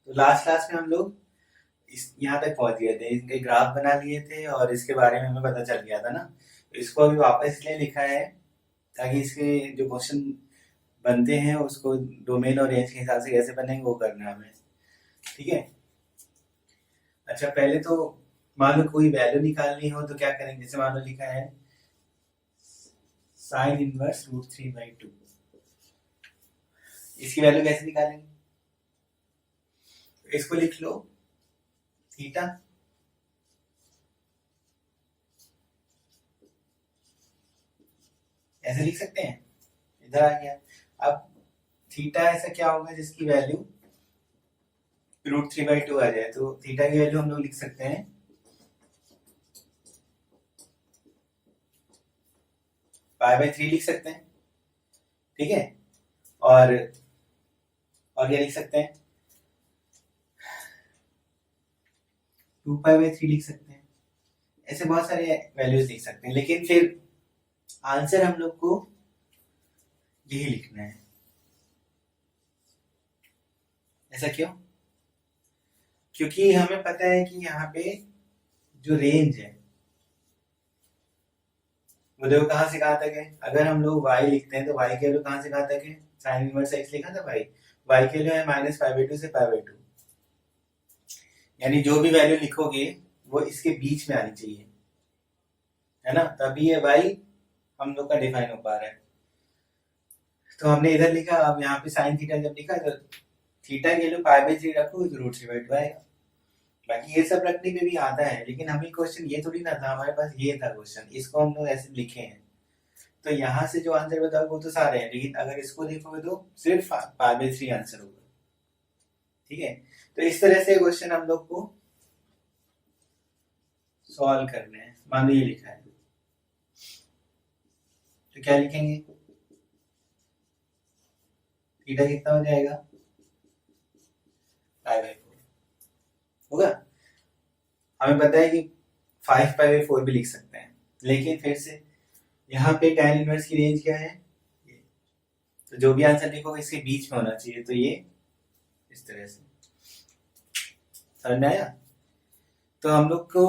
तो last class में हम लोग इस यहाँ तक पहुंच गए थे, इनके ग्राफ बना लिए थे और इसके बारे में हमें पता चल गया था ना। तो इसको अभी वापस इसलिए लिखा है ताकि इसके जो क्वेश्चन बनते हैं उसको डोमेन और रेंज के हिसाब से कैसे बनेंगे वो करना है हमें। ठीक है। अच्छा, पहले तो मान लो कोई वैल्यू निकालनी हो तो क्या करेंगे। जैसे मान लो लिखा है साइन इनवर्स √3/2, इसकी वैल्यू कैसे निकालेंगे। इसको लिख लो थीटा, ऐसे लिख सकते हैं। इधर आ गया। अब थीटा ऐसा क्या होगा जिसकी वैल्यू √3/2 आ जाए, तो थीटा की वैल्यू हम लोग लिख सकते हैं π/3 लिख सकते हैं। ठीक है। और क्या लिख सकते हैं, 2π/3 लिख सकते हैं। ऐसे बहुत सारे वैल्यूज लिख सकते हैं, लेकिन फिर आंसर हम लोग को यही लिखना है। ऐसा क्यों? क्योंकि हमें पता है कि यहाँ पे जो रेंज है वो देखो कहाँ से कहाँ तक है। अगर हम लोग y लिखते हैं तो y की वैल्यू कहाँ से कहाँ तक है, साइन इनवर्स x लिखा था y की वैल्यू है -π/2 से π/2, यानी जो भी वैल्यू लिखोगे वो इसके बीच में आनी चाहिए, है ना, तभी ये y हम लोग का डिफाइन हो पा रहा है। तो हमने इधर लिखा, अब यहाँ पे साइन थीटा जब लिखा तो थीटा की वैल्यू π/3 रखो तो √3/2 आएगा। बाकी ये सब रखने पे भी आता है, लेकिन हमें क्वेश्चन ये थोड़ी ना था, हमारे पास ये था क्वेश्चन, इसको हम लोग ऐसे लिखे हैं। तो यहाँ से जो आंसर बताओगे वो तो सारे हैं, लेकिन अगर इसको देखोगे तो सिर्फ π/3 आंसर होगा। ठीक है। तो इस तरह से क्वेश्चन हम लोग को सॉल्व करने हैं। मान लो ये लिखा है तो क्या लिखेंगे, थीटा कितना हो जाएगा, π/4 होगा। हमें पता है कि 5π/4 भी लिख सकते हैं, लेकिन फिर से यहाँ पे tan इनवर्स की रेंज क्या है, तो जो भी आंसर लिखोगे इसके बीच में होना चाहिए, तो ये इस तरह से। समझ में आया। तो हम लोग को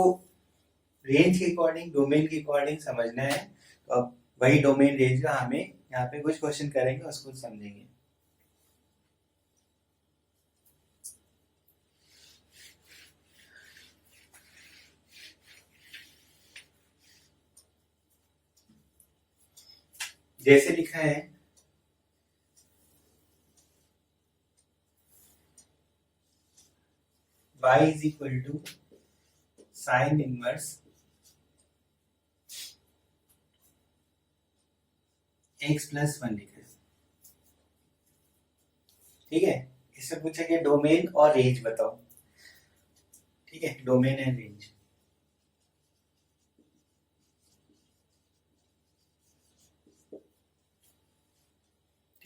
रेंज के अकॉर्डिंग, डोमेन के अकॉर्डिंग समझना है। तो अब वही डोमेन रेंज का हमें यहाँ पे कुछ क्वेश्चन करेंगे, उसको समझेंगे। जैसे लिखा है y is equal to sine inverse x+1 लिखा है। ठीक है। इससे पूछेंगे डोमेन और रेंज बताओ। ठीक है, डोमेन एंड रेंज।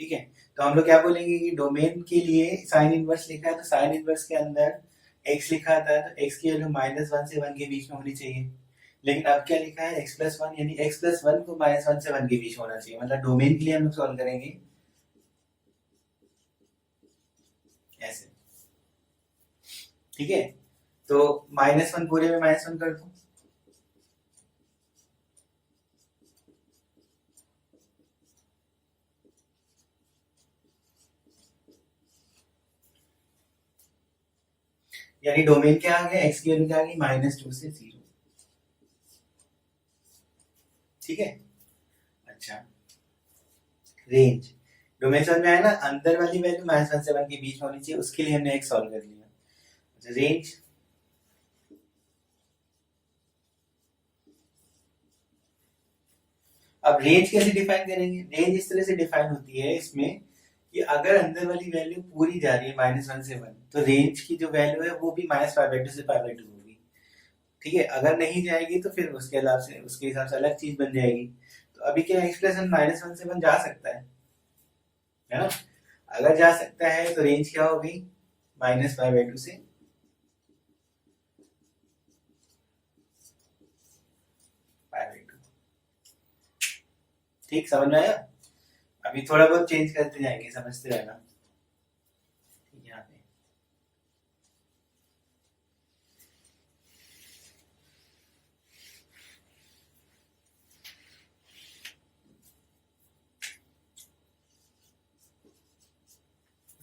ठीक है। तो हम लोग क्या बोलेंगे कि डोमेन के लिए साइन इनवर्स लिखा है, तो साइन इनवर्स के अंदर x लिखा था, तो x की वैल्यू -1 से 1 के बीच में होनी चाहिए। लेकिन अब क्या लिखा है x+1, यानी x+1 को -1 से 1 के बीच होना चाहिए। मतलब डोमेन के लिए हम लोग सॉल्व करेंगे ऐसे। ठीक है। तो -1 पूरे में -1 कर दो, यानी डोमेन क्या आ गया, x की वैल्यू क्या आ गई -2 से 0। ठीक है। अच्छा, रेंज, डोमेन समझ में आया ना, अंदर वाली वैल्यू -1 से 1 के बीच में होनी चाहिए, उसके लिए हमने x सॉल्व कर लिया। अच्छा, रेंज, अब रेंज कैसे डिफाइन करेंगे। रेंज इस तरह से डिफाइन होती है इसमें कि अगर अंदर वाली वैल्यू पूरी जा रही है -1 से 1, तो रेंज की जो वैल्यू है वो भी -π/2 से π/2 होगी। ठीक है। अगर नहीं जाएगी तो फिर उसके हिसाब से अलग चीज बन जाएगी। तो अभी क्या एक्सप्रेशन -1 से 1 जा सकता है ना। अगर जा सकता है तो रेंज क्या होगी, -π/2 से π/2। ठीक, समझ में आया। अभी थोड़ा बहुत चेंज करते जाएंगे, समझते रहना। ठीक है, यहाँ पे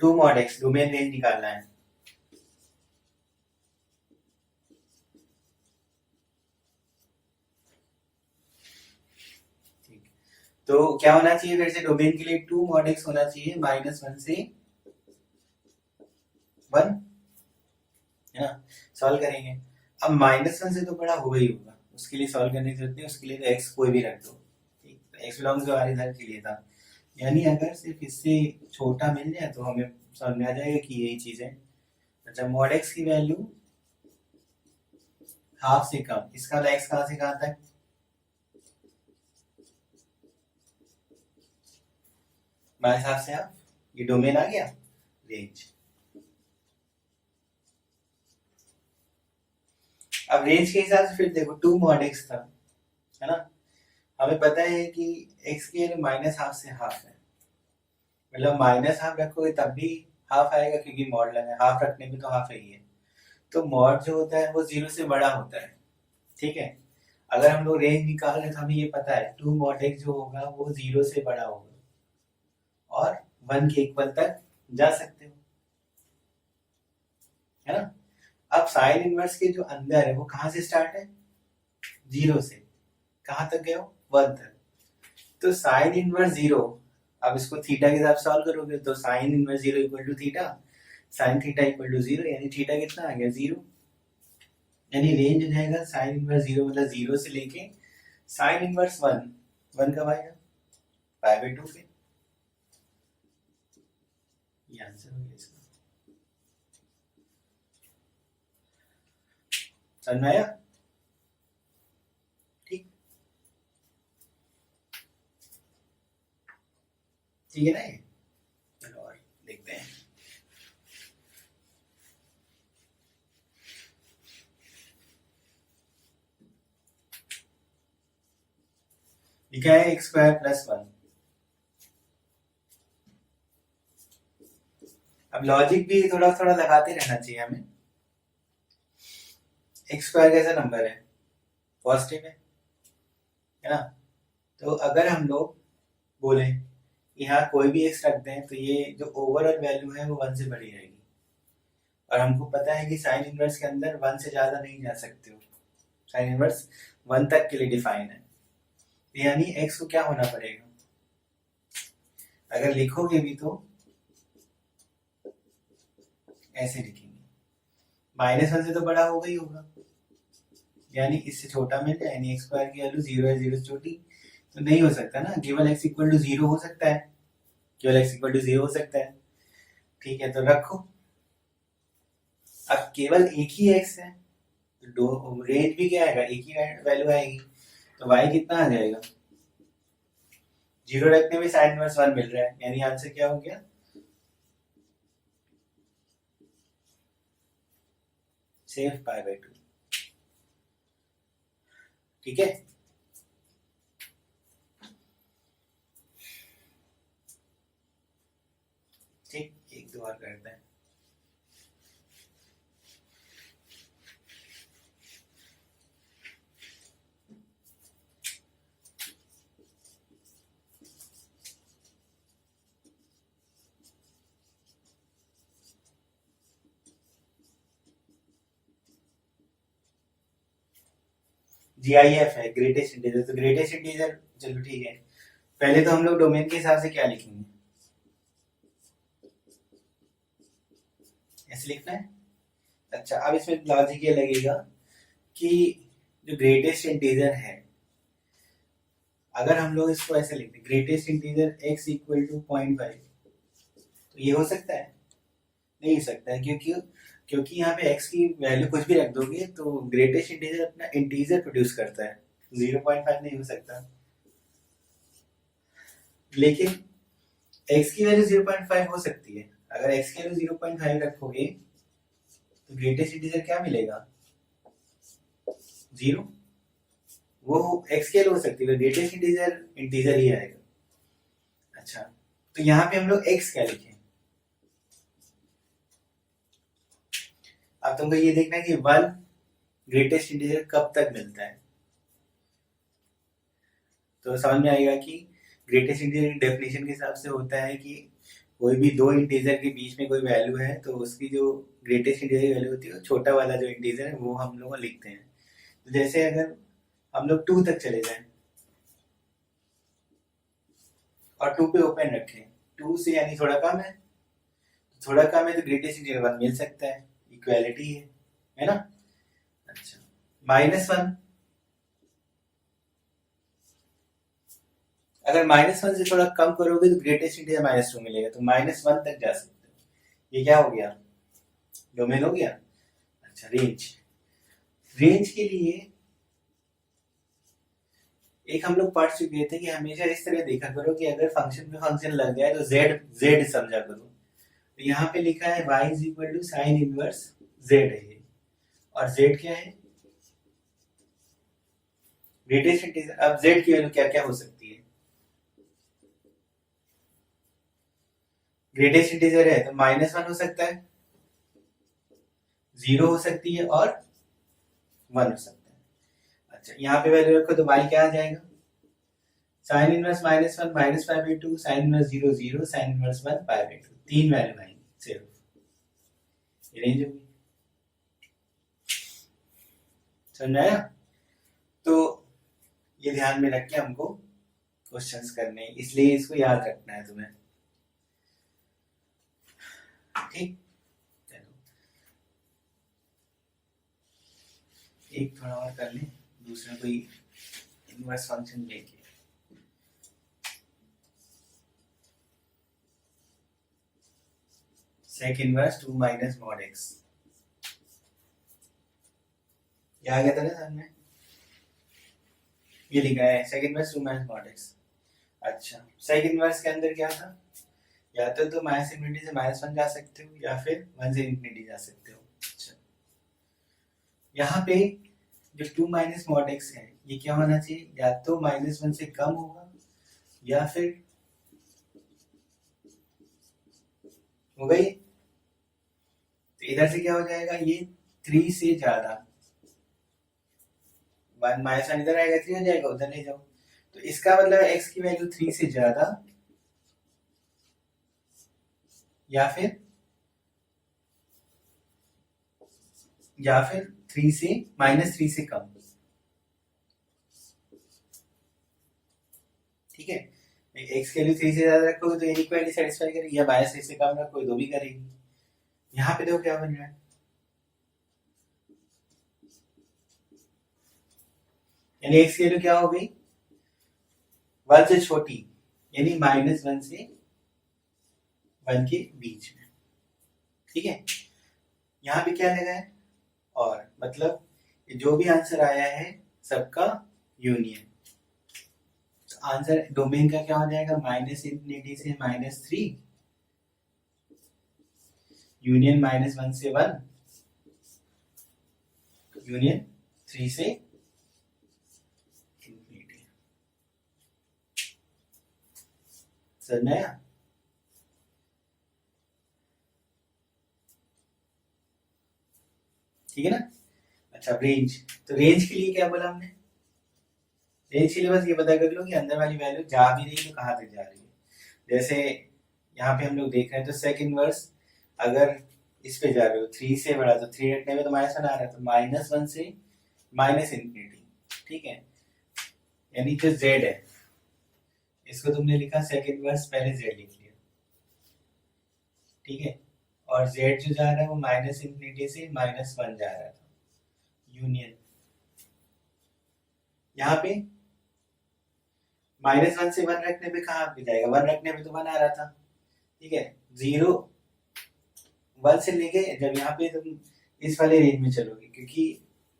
2 mod x डोमेन रेंज निकालना है। ठीक, तो क्या होना चाहिए फिर से डोमेन के लिए 2 mod x होना चाहिए -1 से 1, है ना। सॉल्व करेंगे, अब -1 से तो बड़ा होगा ही होगा, उसके लिए सॉल्व करने की जरूरत नहीं, उसके लिए तो x कोई भी रख दो। ठीक, तो x बिलोंग्स टू r इधर के लिए था, यानी अगर सिर्फ इससे छोटा मिल जाए तो हमें समझ में आ जाएगा कि यही चीज है। अच्छा, मॉड x की वैल्यू हाफ से कम, इसका x कहां से कहां तक, माइनस हाफ से हाफ, ये डोमेन आ गया, रेंज। अब रेंज के हिसाब से फिर देखो 2 mod x था, है ना, हमें पता है कि x की वैल्यू माइनस हाफ से हाफ है, मतलब माइनस हाफ रखोगे तब भी हाफ आएगा क्योंकि मॉड लगा है, हाफ रखने में तो हाफ ही है, तो मॉड जो होता है वो 0 से बड़ा होता है। ठीक है, अगर हम लोग रेंज निकाल रहे हैं तो हमें ये पता है 2 mod x जो होगा वो 0 से बड़ा होगा और 1 के इक्वल तक जा सकते हो, है ना। अब साइन इनवर्स के जो अंदर है वो कहां से स्टार्ट है, 0 से कहां तक गए हो, 1 तक, तो साइन इनवर्स 0, अब इसको थीटा के हिसाब से सॉल्व करोगे तो sine inverse 0 equal to theta, sine theta equal to 0, यानी थीटा कितना आ गया 0, यानी रेंज हो जाएगा साइन इनवर्स 0 मतलब 0 से लेके साइन इनवर्स 1, 1 कब आएगा, पाई बाय 2 पे, ये आंसर हो गया इसका। समझ में आया, ठीक, ठीक है ना ये, चलो और देखते हैं। लिखा है x स्क्वायर प्लस 1, अब लॉजिक भी थोड़ा थोड़ा लगाते रहना चाहिए हमें। एक्स स्क्वायर कैसा नंबर है, पॉजिटिव है ना, तो अगर हम लोग बोले यहाँ कोई भी एक्स रखते हैं तो ये जो ओवरऑल वैल्यू है वो 1 से बड़ी रहेगी, और हमको पता है कि साइन इनवर्स के अंदर 1 से ज्यादा नहीं जा सकते हो, साइन इनवर्स 1 तक के लिए डिफाइन है, यानी एक्स को क्या होना पड़ेगा, अगर लिखोगे भी तो ऐसे लिखेंगे, -1 से तो बड़ा होगा ही होगा, यानी इससे छोटा मिल जाए, यानी एक्स स्क्वायर की वैल्यू 0 है, 0 से छोटी तो नहीं हो सकता ना, केवल x इक्वल टू 0 हो सकता है, केवल x इक्वल टू 0 हो सकता है। ठीक है, तो रखो, अब केवल एक ही x है तो रेंज भी क्या आएगा, एक ही वैल्यू आएगी, तो y कितना आ जाएगा, 0 रखने में साइन इनवर्स 1 मिल रहा है, यानी आंसर क्या हो गया, सेफ पाई बाय 2। ठीक है, ठीक, एक दो और करते हैं। GIF है ग्रेटेस्ट इंटीजर, तो ग्रेटेस्ट इंटीजर चलो ठीक है, पहले तो हम लोग डोमेन के हिसाब से क्या लिखेंगे, ऐसे लिखना है। अच्छा, अब इसमें लॉजिक ये लगेगा कि जो ग्रेटेस्ट इंटीजर है, अगर हम लोग इसको ऐसे लिखते greatest integer x equal to 0.5, तो ये हो सकता है, नहीं हो सकता है, क्योंकि क्योंकि यहाँ पे x की वैल्यू कुछ भी रख दोगे तो ग्रेटेस्ट इंटीजर अपना इंटीजर प्रोड्यूस करता है, 0.5 नहीं हो सकता, लेकिन x की वैल्यू 0.5 हो सकती है, अगर x की वैल्यू 0.5 रखोगे तो ग्रेटेस्ट इंटीजर क्या मिलेगा, 0, वो x की वैल्यू हो सकती है, ग्रेटेस्ट इंटीजर इंटीजर ही आएगा। अच्छा, तो यहाँ पे हम लोग x क्या लिखें, अब तुमको ये देखना है कि 1 ग्रेटेस्ट इंटीजर कब तक मिलता है, तो समझ में आएगा कि ग्रेटेस्ट इंटीजर की डेफिनेशन के हिसाब से होता है कि कोई भी दो इंटीजर के बीच में कोई वैल्यू है तो उसकी जो ग्रेटेस्ट इंटीजर वैल्यू होती है, छोटा वाला जो इंटीजर है वो हम लोग लिखते हैं। तो जैसे अगर हम लोग 2 तक चले जाएं और 2 पे ओपन रखें, 2 से यानी थोड़ा कम है, थोड़ा कम है तो ग्रेटेस्ट इंटीजर 1 मिल सकता है, इक्वालिटी है ना। अच्छा, -1, अगर -1 से थोड़ा कम करोगे तो ग्रेटेस्ट इंटीजर -2 मिलेगा, तो -1 तक जा सकते हो। ये क्या हो गया, डोमेन हो गया। अच्छा, रेंज के लिए एक हम लोग पढ़ चुके थे कि हमेशा इस तरह देखा करो कि अगर फंक्शन में फंक्शन लग जाए तो z समझा करो। तो यहाँ पे लिखा है y is equal to sine inverse z है ये, और z क्या है, ग्रेटेस्ट इंटीजर। अब z की वैल्यू क्या क्या हो सकती है, ग्रेटेस्ट इंटीजर है तो -1 हो सकता है, 0 हो सकती है और 1 हो सकता है। अच्छा, यहाँ पे वैल्यू रखो तो y क्या आ जाएगा, sine inverse -1 -π/2, sine inverse 0 0, sine inverse 1 π/2, 3 value आएंगी सिर्फ, ये रेंज होगी। समझ आया। तो ये ध्यान में रख के हमको क्वेश्चंस करने, इसलिए इसको याद रखना है तुम्हें, ठीक। चलो एक थोड़ा और कर लें, दूसरा कोई इनवर्स फंक्शन लेके। Sec inverse 2 minus mod x, ये आ गया था ना सामने, ये लिखा है sec inverse 2 minus mod x. अच्छा, सेक इनवर्स के अंदर क्या था, या तो -∞ से -1 जा सकते हो या फिर 1 से ∞ जा सकते हो। अच्छा, यहाँ पे जो 2 माइनस मॉड एक्स है ये क्या होना चाहिए, या तो -1 से कम होगा या फिर हो गई, तो इधर से क्या हो जाएगा, ये 3 से ज्यादा, 1 -1 इधर आएगा, 3 हो जाएगा, उधर ले जाओ। तो इसका मतलब x की वैल्यू 3 से ज्यादा या फिर 3 से -3 से कम, ठीक है। x की वैल्यू 3 से ज्यादा रखोगे तो इनइक्वालिटी सेटिस्फाई करेगी, या -3 से कम रखोगे तो भी करेगी। यहाँ पे देखो क्या बन रहा है, यानी x की वैल्यू क्या हो गई, 1 से छोटी, यानी -1 से 1 के बीच में, ठीक है। यहाँ पे क्या लगा है, और मतलब जो भी आंसर आया है सबका यूनियन, तो आंसर डोमेन का क्या हो जाएगा, -∞ से -3, यूनियन -1 से 1, यूनियन 3 से ∞। समझ में आया। ठीक है ना। अच्छा, रेंज, तो रेंज के लिए क्या बोला हमने, रेंज के लिए बस ये पता कर लो कि अंदर वाली वैल्यू जा भी रही है तो कहाँ तक जा रही है। जैसे यहाँ पे हम लोग देख रहे हैं तो सेक इनवर्स अगर इस पे जा रहे हो 3 से बड़ा, तो 3 रखने में तो -1 आ रहा है, तो -1 से -∞, ठीक है। यानी जो z है इसको तुमने लिखा सेक इनवर्स, पहले z लिख लिया, ठीक है। और z जो जा रहा है वो -∞ से -1 जा रहा था, यूनियन। यहाँ पे -1 से 1 रखने पे कहाँ पे जाएगा, 1 रखने पे तो 1 आ रहा था, ठीक है। 0 1 से लेके जब यहाँ पे तुम इस वाले रेंज में चलोगे, क्योंकि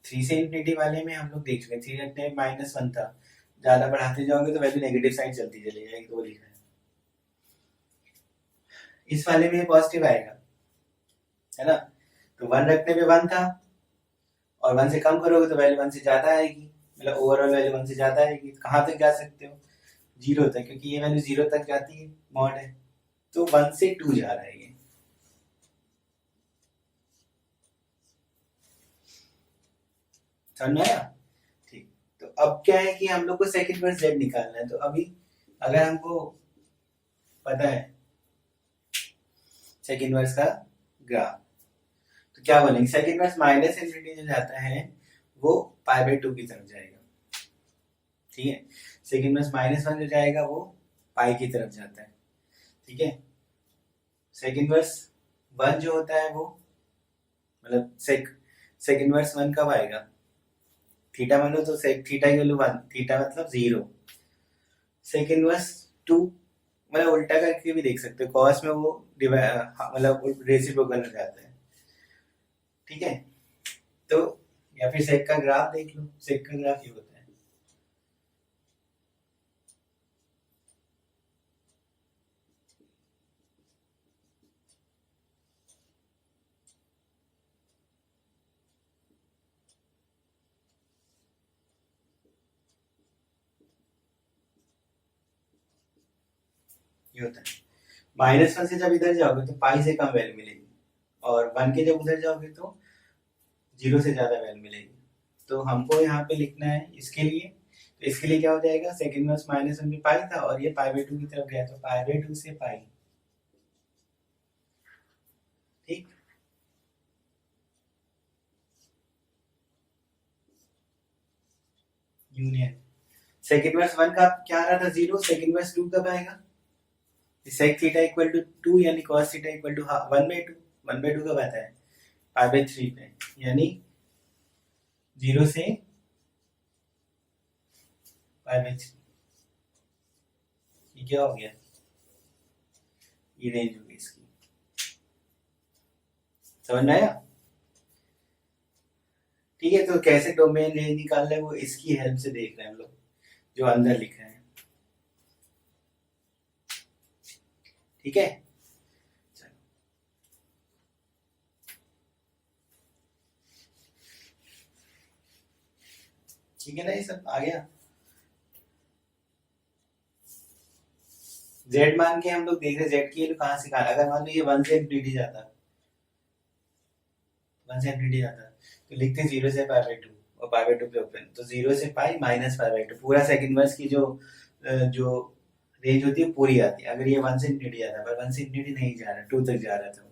3 से ∞ वाले में हम लोग देख चुके, 3 रखने में -1 था, ज्यादा बढ़ाते जाओगे तो वैल्यू नेगेटिव साइड चलती चली जाएगी, तो वो लिखा है। इस वाले में पॉजिटिव आएगा, है ना। तो 1 रखने पे 1 था, और 1 से कम करोगे तो वैल्यू 1 से ज्यादा आएगी, मतलब ओवरऑल वैल्यू 1 से ज्यादा आएगी। तो कहाँ तक जा सकते हो, 0 तक, क्योंकि ये वैल्यू 0 तक जाती है, मॉड है, तो 1 से 2 जा रहा है ये। समझ में आया, ठीक। तो अब क्या है कि हम लोग को सेकंड वर्स z निकालना है, तो अभी अगर हमको पता है सेक इनवर्स का ग्राफ। तो क्या बोलेंगे, सेक इनवर्स माइनस इनफिनिटी जो जाता है वो पाई बाई 2 की तरफ जाएगा, ठीक है। सेक इनवर्स -1 जो जाएगा वो पाई की तरफ जाता है, ठीक है। सेक इनवर्स 1 जो होता है वो मतलब सेक इनवर्स 1 कब आएगा, थीटा मानो तो सेक थीटा की वैल्यू 1, थीटा मतलब 0। सेक इनवर्स 2 मतलब उल्टा करके भी देख सकते हो, कॉस में वो मतलब रेसिप्रोकल हो जाता है, ठीक है। तो या फिर सेक का ग्राफ देख लो, सेक का ग्राफ ये होता है। ये होता है -1 से जब इधर जाओगे तो पाई से कम वैल्यू मिलेगी, और 1 के जब उधर जाओगे तो 0 से ज्यादा वैल्यू मिलेगी। तो हमको यहाँ पे लिखना है इसके लिए, तो इसके लिए क्या हो जाएगा, सेक इनवर्स -1 में पाई था और ये पाई बाई 2 की तरफ गया, तो पाई बाई 2 से पाई, ठीक। यूनियन सेक इनवर्स 1 का क्या आ रहा था 0, सेक इनवर्स 2 कब आएगा, सेक थीटा इक्वल टू 2 यानी कॉस थीटा इक्वल टू 1/2, 1/2 कब आता है पाई बाई 3 पे, यानी 0 से पाई बाई 3। ये क्या हो गया, ये रेंज होगी इसकी, समझ में आया। ठीक है, तो कैसे डोमेन रेंज निकालना है वो इसकी हेल्प से देख रहे हैं हम लोग, जो अंदर लिखा है, ठीक है। ठीक है ना, ये सब आ गया। जेड मान के हम लोग देख रहे जेड की वैल्यू कहाँ से कहाँ, अगर मान लो ये 1 से इनफिनिटी जाता, 1 से इनफिनिटी जाता तो लिखते 0 से पाई बाई 2 और पाई बाई 2 पे ओपन, तो 0 से पाई माइनस पाई बाई 2 पूरा सेक इनवर्स की जो रेंज होती है पूरी आती है। अगर ये 1 से इनफिनिटी जाता है, पर 1 से इनफिनिटी नहीं जा रहा, 2 तक जा रहा था,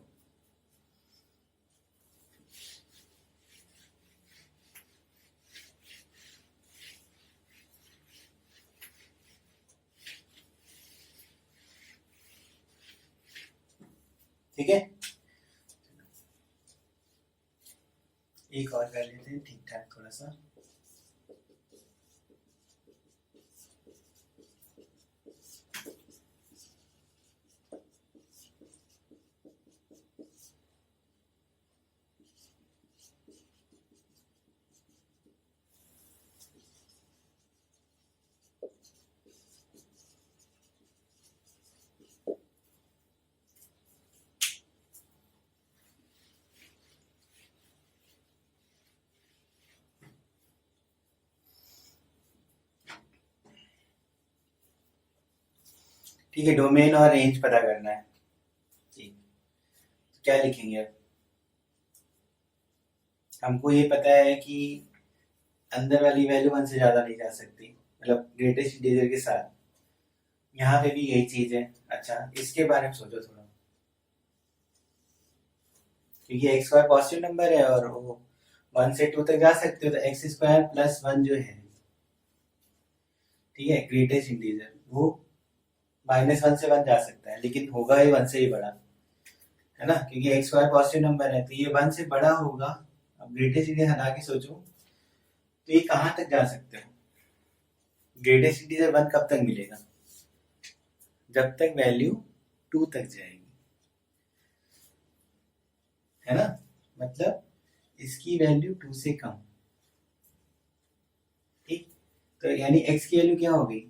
ठीक है। एक और कर लेते हैं ठीक ठाक थोड़ा सा। ठीक है, डोमेन और रेंज पता करना है, ठीक। क्या लिखेंगे अब, हमको ये पता है कि अंदर वाली वैल्यू 1 से ज्यादा नहीं जा सकती, मतलब ग्रेटेस्ट इंटीजर के साथ, यहाँ पे भी यही चीज है। अच्छा, इसके बारे में सोचो थोड़ा, क्योंकि एक्स स्क्वायर पॉजिटिव नंबर है और वो 1 से 2 तक जा सकते हो, तो एक्स स्क्वायर प्लस 1 जो है, ठीक है, ग्रेटेस्ट इंटीजर, वो -1 से 1 जा सकता है, लेकिन होगा ये 1 से ही बड़ा, है ना, क्योंकि एक्स स्क्वायर पॉजिटिव नंबर है, तो ये 1 से बड़ा होगा। अब ग्रेटेस्ट इंटीजर हटा के सोचो, तो ये कहाँ तक जा सकते हो, ग्रेटेस्ट इंटीजर 1 कब तक मिलेगा, जब तक वैल्यू 2 तक जाएगी, है ना, मतलब इसकी वैल्यू 2 से कम, ठीक। तो यानी एक्स की वैल्यू क्या होगी,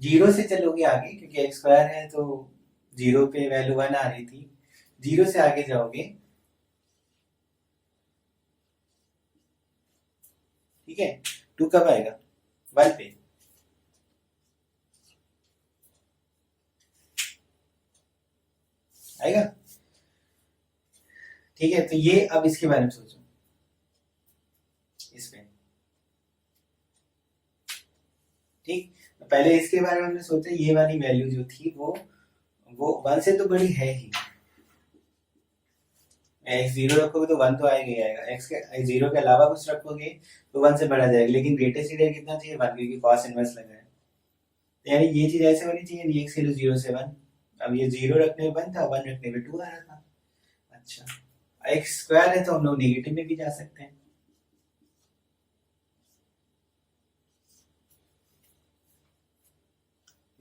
0 से चलोगे आगे, क्योंकि एक्स स्क्वायर है तो 0 पे वैल्यू 1 आ रही थी, 0 से आगे जाओगे, ठीक है, 2 कब आएगा 1 पे, आएगा, ठीक है। तो ये अब इसके बारे में सोचो, इसमें, ठीक। तो पहले इसके बारे में हमने सोचा, ये वाली वैल्यू जो थी वो वो 1 से तो बड़ी है ही। एक्स जीरो रखोगे तो 1 तो आएगा ही आएगा, एक्स के जीरो के अलावा कुछ रखोगे तो 1 से बढ़ा जाएगा, लेकिन ग्रेटेस्ट इंटीजर कितना चाहिए 1, क्योंकि कॉस इनवर्स लगा है। तो यानी ये चीज ऐसे होनी चाहिए, नहीं एक्स 0 से 1। अब ये 0 रखने में 1 था, 1 रखने में 2 आ रहा था। अच्छा, एक्स स्क्वायर है तो हम लोग नेगेटिव में भी जा सकते हैं।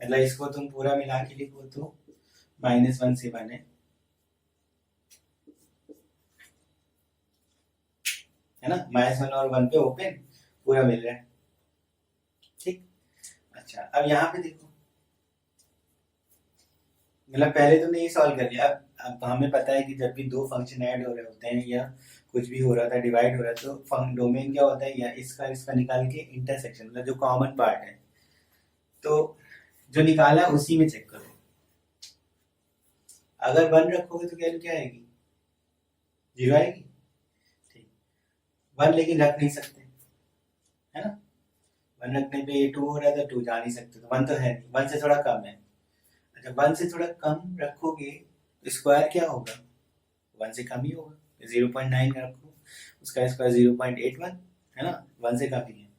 मतलब इसको तुम पूरा मिला के लिखो तो -1 से 1 है ना, -1 और 1 पे ओपन पूरा मिल रहा है। ठीक। अच्छा, अब यहाँ पे देखो, मतलब पहले तुमने ये सॉल्व कर लिया। अब हमें पता है कि जब भी दो फंक्शन ऐड हो रहे होते हैं या कुछ भी हो रहा था, डिवाइड हो रहा है, तो डोमेन क्या होता है, या इसका इसका निकाल के इंटरसेक्शन, मतलब जो कॉमन पार्ट है, तो जो निकाला उसी में चेक करो। अगर 1 रखोगे तो वैल्यू क्या आएगी, 0 आएगी। ठीक, 1 लेकिन रख नहीं सकते, है ना। 1 रखने पे 2 हो रहा था, 2 जा नहीं सकते, तो 1 तो है नहीं, 1 से थोड़ा कम है। अच्छा, 1 से थोड़ा कम रखोगे तो स्क्वायर क्या होगा, 1 से कम ही होगा। 0.9 रखो, उसका स्क्वायर 0.81 है ना, 1 से कम ही है।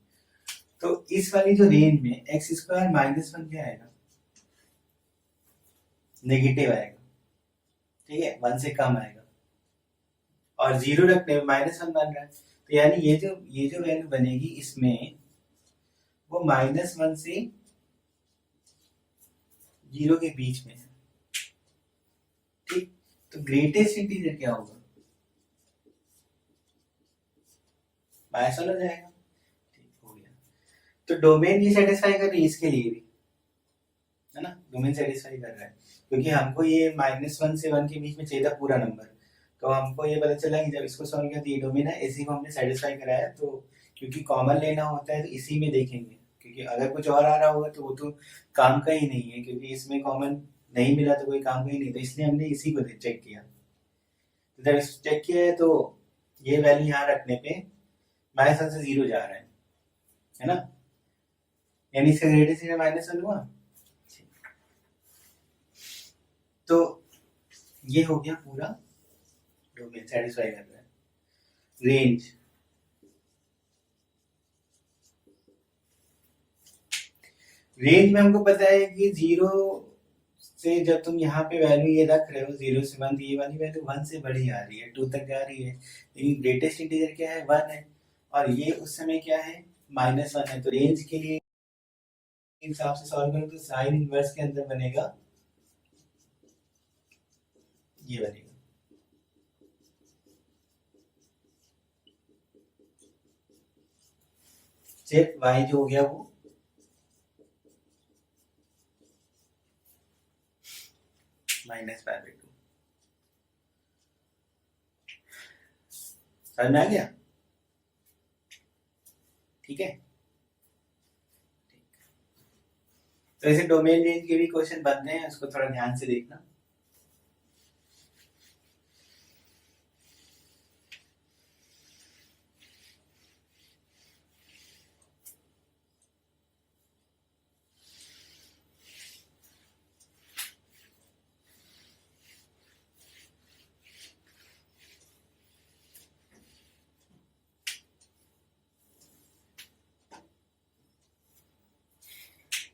तो इस वाली जो रेंज में एक्स स्क्वायर -1 क्या आएगा, नेगेटिव आएगा। ठीक है, 1 से कम आएगा, और 0 रखने में -1 बन रहा है, तो यानी ये जो वैल्यू बनेगी इसमें, वो -1 से 0 के बीच में है। ठीक, तो ग्रेटेस्ट इंटीजर क्या होगा, -1 हो जाएगा। ठीक हो गया। तो डोमेन ये सेटिस्फाई कर रही है, इसके लिए भी, है ना, डोमेन सेटिस्फाई कर रहा है, क्योंकि हमको ये -1 से 1 के बीच में चाहिए था पूरा नंबर। तो हमको ये पता चला कि जब इसको सॉल्व किया तो ये डोमेन है, इसी को हमने सेटिस्फाई कराया। तो क्योंकि कॉमन लेना होता है तो इसी में देखेंगे, क्योंकि अगर कुछ और आ रहा होगा तो वो तो काम का ही नहीं है, क्योंकि इसमें कॉमन नहीं मिला तो कोई काम का ही नहीं, तो इसलिए हमने इसी को चेक किया। तो जब चेक किया है तो ये वैल्यू यहाँ रखने पे -1 से 0 जा रहा है ना, यानी इसका ग्रेडेशन -1 हुआ। तो ये हो गया पूरा डोमेन सेटिस्फाई कर रहा है। रेंज, रेंज में हमको पता है कि 0 से जब तुम यहाँ पे वैल्यू ये रख रहे हो 0 से 1, ये वाली वैल्यू 1 से बड़ी आ रही है, 2 तक जा रही है, लेकिन ग्रेटेस्ट इंटीजर क्या है, 1 है, और ये उस समय क्या है, -1 है। तो रेंज के लिए हिसाब से सॉल्व करो तो साइन इनवर्स के अंदर बनेगा, ये बनेगा। सिर्फ y जो हो गया वो -π/2, समझ में आ गया। ठीक है, तो ऐसे डोमेन रेंज के भी क्वेश्चन बनते हैं, उसको थोड़ा ध्यान से देखना।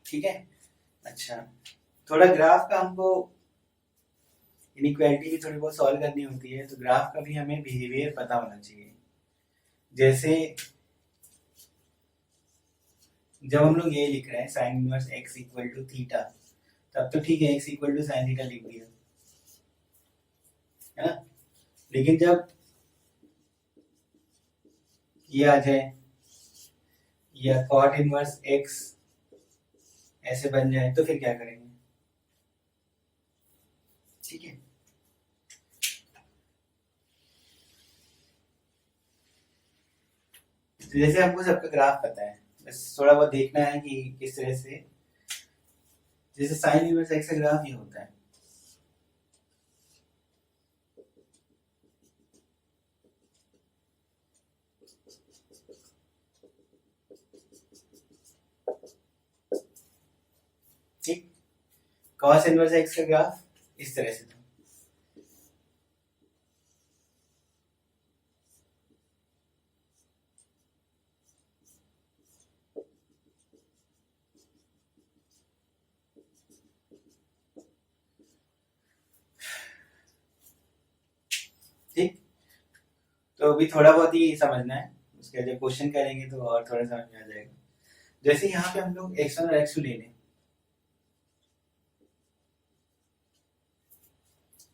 ठीक है। अच्छा, थोड़ा ग्राफ का हमको इनइक्वालिटी भी थोड़ी बहुत सॉल्व करनी होती है, तो ग्राफ का भी हमें बिहेवियर पता होना चाहिए। जैसे जब हम लोग ये लिख रहे हैं sine inverse x equal to theta, तब तो ठीक है, x equal to sine theta लिख दिया, है ना। लेकिन जब ये आ जाए या कॉट इनवर्स x ऐसे बन जाए तो फिर क्या करेंगे। ठीक है, तो जैसे हमको सबका ग्राफ पता है, बस थोड़ा बहुत देखना है कि किस तरह से, जैसे साइन इनवर्स x का ग्राफ ये होता है, ठीक। कॉस इनवर्स x का ग्राफ इस तरह से था। ठीक, तो अभी थोड़ा बहुत ही समझना है, उसके जब क्वेश्चन करेंगे तो और थोड़ा समझ में आ जाएगा। जैसे यहाँ पे हम लोग x1 और x2 ले लें,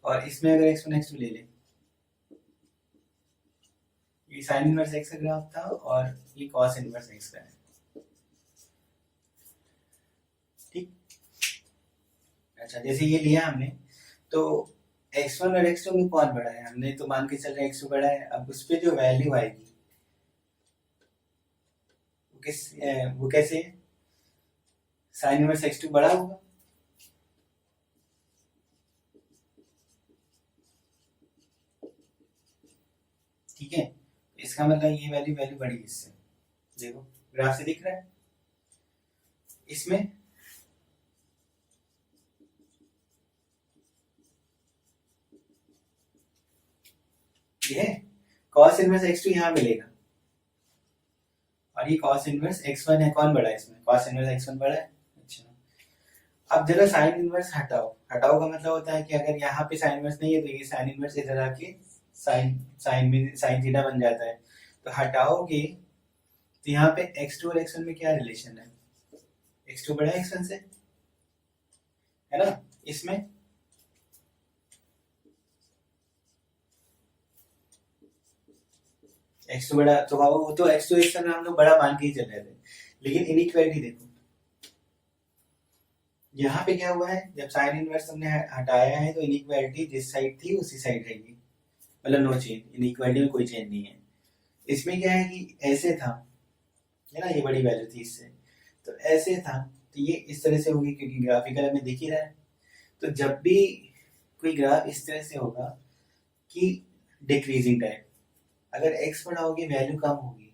और इसमें अगर x1 x2 ले लें, ये साइन इनवर्स x का ग्राफ था और ये कॉस इनवर्स x का है। ठीक, अच्छा जैसे ये लिया हमने, तो x1 और x2 में कौन बड़ा है, हमने तो मान के चल रहे x2 बड़ा है। अब उस पर जो वैल्यू आएगी वो कैसे है, साइन इनवर्स x2 बड़ा होगा। ठीक है, इसका मतलब ये वैल्यू बड़ी इससे, देखो ग्राफ से दिख रहा है। इसमें ये cos इनवर्स x2 यहाँ मिलेगा, और ये cos इनवर्स x1 है, कौन बड़ा है इसमें, cos इनवर्स x1 बड़ा है। अच्छा, अब जरा साइन इनवर्स हटाओ, हटाओ का मतलब होता है कि अगर यहाँ पे साइन इनवर्स नहीं है तो ये साइन इनवर्स इधर आके साइन थीटा बन जाता है। तो हटाओगे तो यहाँ पे x2 और x1 में क्या रिलेशन है, x2 बड़ा है x1 से, है ना। इसमें x2 बड़ा, तो वो तो x2 x1 में हम लोग बड़ा मान के ही चल रहे थे, लेकिन इनइक्वालिटी देखो यहाँ पे क्या हुआ है, जब साइन इनवर्स हमने हटाया है तो इनइक्वालिटी जिस साइड थी उसी साइड रहेगी, मतलब नो चेंज, इनइक्वालिटी में कोई चेंज नहीं है। इसमें क्या है कि ऐसे था, है ना, ये बड़ी वैल्यू थी इससे, तो ऐसे था, तो ये इस तरह से होगी क्योंकि ग्राफिकल हमें दिख ही रहा है। तो जब भी कोई ग्राफ इस तरह से होगा कि डिक्रीजिंग टाइप, अगर x बढ़ाओगे वैल्यू कम होगी,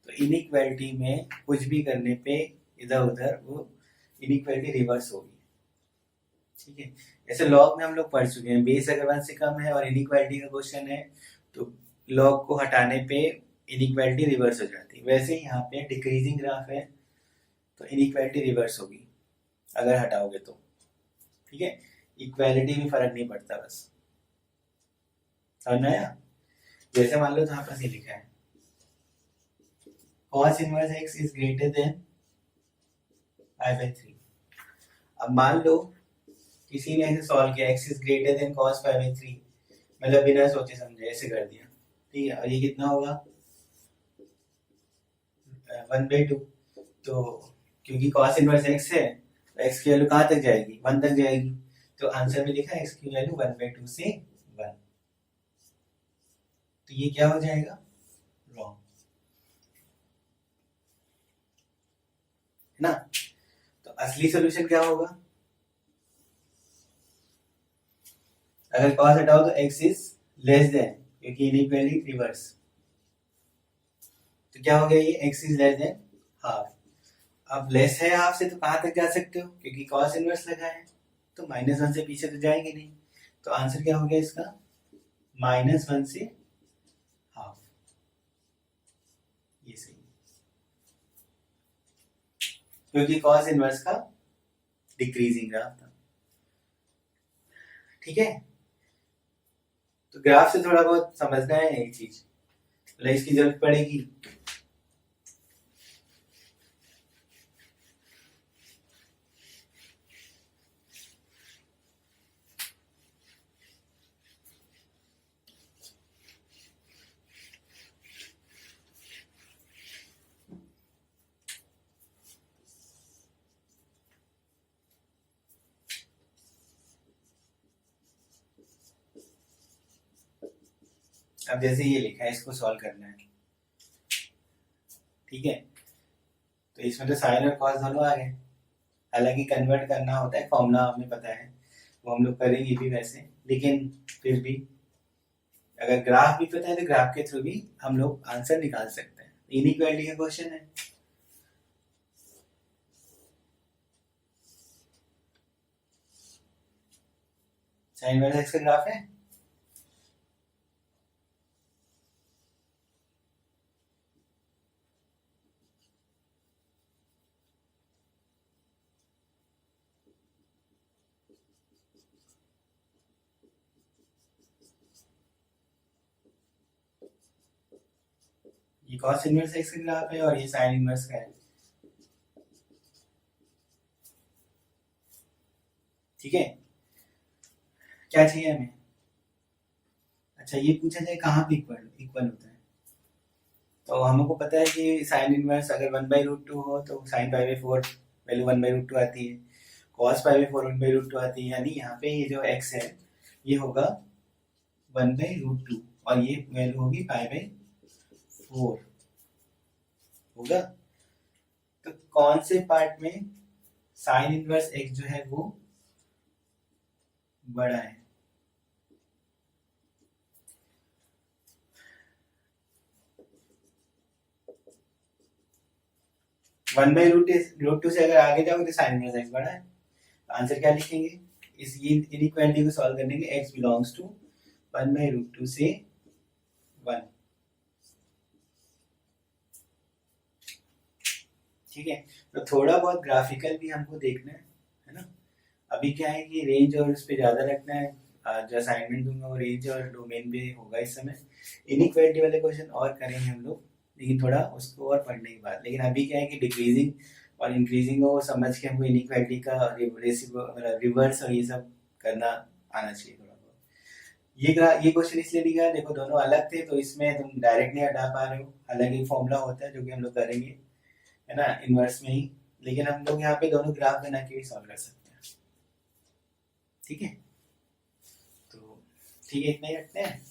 तो इनइक्वालिटी में कुछ भी करने पे इधर उधर वो इनइक्वालिटी रिवर्स होगी। ठीक है, ऐसे लॉग में हम लोग पढ़ चुके हैं, बेस अगर 1 से कम है और इनइक्वालिटी का क्वेश्चन है तो लॉग को हटाने पे इनइक्वालिटी रिवर्स हो जाती है। वैसे ही यहाँ पे डिक्रीजिंग ग्राफ है तो इनइक्वालिटी रिवर्स होगी अगर हटाओगे तो। ठीक है, इक्वालिटी में फर्क नहीं पड़ता, बस समझ में आया। जैसे मान लो यहाँ पर ये लिखा है cos inverse x is greater than π/3। अब मान लो किसी ने ऐसे सॉल्व किया x is greater then cos π/3, मतलब बिना सोचे समझे ऐसे कर दिया, ठीक है, और ये कितना होगा 1/2। तो क्योंकि cos इनवर्स x है तो x की वैल्यू कहाँ तक जाएगी, 1 तक जाएगी, तो आंसर में लिखा है x की वैल्यू 1/2 से 1, तो ये क्या हो जाएगा, रॉन्ग, है ना। तो असली सोल्यूशन क्या होगा, अगर cos हटाओ तो x इज लेस देन, क्योंकि इनइक्वालिटी रिवर्स, तो क्या हो गया ये x is less than half. अब लेस है हाफ से तो कहां तक जा सकते हो, क्योंकि cos इनवर्स लगा है तो -1 से पीछे तो जाएंगे नहीं, तो आंसर क्या हो गया इसका, -1 से हाफ, ये सही, क्योंकि cos इनवर्स का डिक्रीजिंग ग्राफ था। ठीक है, तो ग्राफ से थोड़ा बहुत समझना है एक चीज, मतलब इसकी जरूरत पड़ेगी। अब जैसे ये लिखा है इसको सॉल्व करना है, ठीक है, तो इसमें तो साइन और कॉस दोनों आ गए, हालांकि कन्वर्ट करना होता है, फॉर्मूला हमें पता है, वो हम लोग करेंगे भी वैसे, लेकिन फिर भी अगर ग्राफ भी पता है तो ग्राफ के थ्रू भी हम लोग आंसर निकाल सकते हैं। इनइक्वालिटी का क्वेश्चन है, साइन इनवर्स एक्स का ग्राफ है। ये कॉस इनवर्स एक्स का ग्राफ है और ये साइन इनवर्स का है। ठीक है, क्या चाहिए हमें? अच्छा, ये पूछा जाए कहाँ पे इक्वल इक्वल होता है। तो हमको पता है कि साइन इनवर्स अगर 1/√2 हो तो साइन पाई बाई 4 वैल्यू 1/√2 आती है, कॉस पाई बाई 4 1/√2 आती है, यानी यहाँ पे ये जो x है ये होगा 1/√2 और ये वैल्यू होगी पाई बाई 4 होगा। तो कौन से पार्ट में साइन इनवर्स x जो है वो बड़ा है? वन बाई रूट टू से अगर आगे जाओगे तो साइन इनवर्स एक्स बड़ा है। आंसर क्या लिखेंगे इस इनइक्वालिटी को सॉल्व करने के? एक्स बिलोंग्स टू 1/√2 से 1। ठीक है, तो थोड़ा बहुत ग्राफिकल भी हमको देखना है ना। अभी क्या है कि रेंज और उस पर ज्यादा रखना है। जो असाइनमेंट दूंगा वो रेंज और डोमेन पे होगा इस समय। इनइक्वालिटी वाले क्वेश्चन और करेंगे हम लोग, लेकिन थोड़ा उसको और पढ़ने के बाद। लेकिन अभी क्या है कि डिक्रीजिंग और इंक्रीजिंग को समझ के हमको इनइक्वालिटी का रिवर्स और ये सब करना आना चाहिए थोड़ा बहुत। ये क्वेश्चन इसलिए दिखा है, देखो दोनों अलग थे तो इसमें तुम डायरेक्ट नहीं हटा पा रहे हो, अलग ही फॉर्मूला होता है जो कि हम लोग करेंगे, है ना, इनवर्स में ही। लेकिन हम लोग यहाँ पे दोनों ग्राफ बना के भी सॉल्व कर सकते हैं। ठीक है, तो ठीक है, इतना ही रखते हैं।